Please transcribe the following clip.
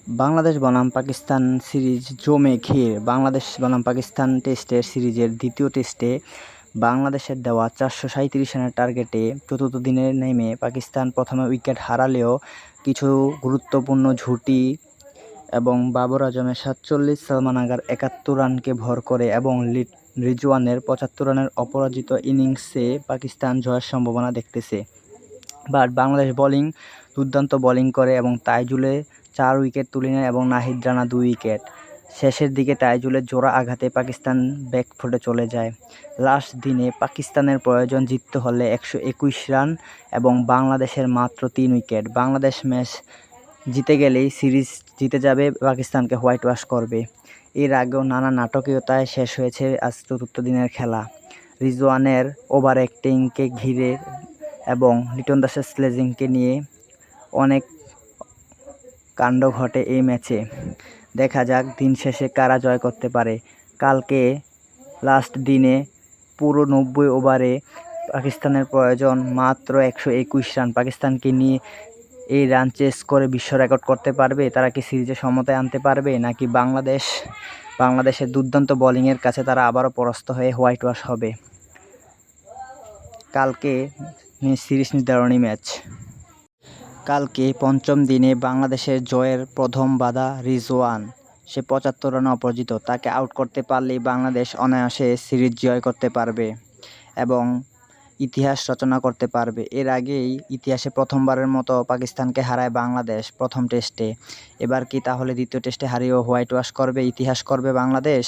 বাংলাদেশ বনাম পাকিস্তান সিরিজ জমে ক্ষীর। বাংলাদেশ বনাম পাকিস্তান টেস্টের সিরিজের দ্বিতীয় টেস্টে বাংলাদেশের দেওয়া 437 রানের টার্গেটে চতুর্থ দিনে নেমে পাকিস্তান প্রথমে উইকেট হারালেও কিছু গুরুত্বপূর্ণ জুটি এবং বাবর আজমের 47, সালমান আগার 71 রানকে ভর করে এবং রিজওয়ানের 75 রানের অপরাজিত ইনিংসে পাকিস্তান জয়ের সম্ভাবনা দেখতেছে। বাট বাংলাদেশ দুর্দান্ত বোলিং করে এবং তাইজুলে 4 উইকেট তুলে নেয় এবং নাহিদ রানা 2 উইকেট। শেষের দিকে তাইজুলের জোড়া আঘাতে পাকিস্তান ব্যাকফুটে চলে যায়। লাস্ট দিনে পাকিস্তানের প্রয়োজন জিততে হলে 121 রান এবং বাংলাদেশের মাত্র 3 উইকেট। বাংলাদেশ ম্যাচ জিতে গেলেই সিরিজ জিতে যাবে, পাকিস্তানকে হোয়াইট ওয়াশ করবে। এর আগেও নানা নাটকীয়তায় শেষ হয়েছে আজ চতুর্থ দিনের খেলা। রিজওয়ানের ওভার অ্যাক্টিংকে ঘিরে এবং লিটন দাসের স্লেজিংকে নিয়ে অনেক কাণ্ড ঘটে এই ম্যাচে। দেখা যাক দিন শেষে কারা জয় করতে পারে। কালকে লাস্ট দিনে পুরো 90 ওভারে পাকিস্তানের প্রয়োজন মাত্র 121 রান। পাকিস্তানকে নিয়ে এই রান চেস করে বিশ্ব রেকর্ড করতে পারবে? তারা কি সিরিজে সমতায় আনতে পারবে, নাকি বাংলাদেশের দুর্দান্ত বোলিংয়ের কাছে তারা আবারও পরাস্ত হয়ে হোয়াইট ওয়াশ হবে? কালকে সিরিজ নির্ধারণী ম্যাচ। কালকে পঞ্চম দিনে বাংলাদেশের জয়ের প্রথম বাধা রিজওয়ান। সে 75 রানে অপরাজিত। তাকে আউট করতে পারলেই বাংলাদেশ অনায়াসে সিরিজ জয় করতে পারবে এবং ইতিহাস রচনা করতে পারবে। এর আগেই ইতিহাসে প্রথমবারের মতো পাকিস্তানকে হারায় বাংলাদেশ প্রথম টেস্টে। এবার কি তাহলে দ্বিতীয় টেস্টে হারিয়েও হোয়াইট ওয়াশ করবে, ইতিহাস করবে বাংলাদেশ?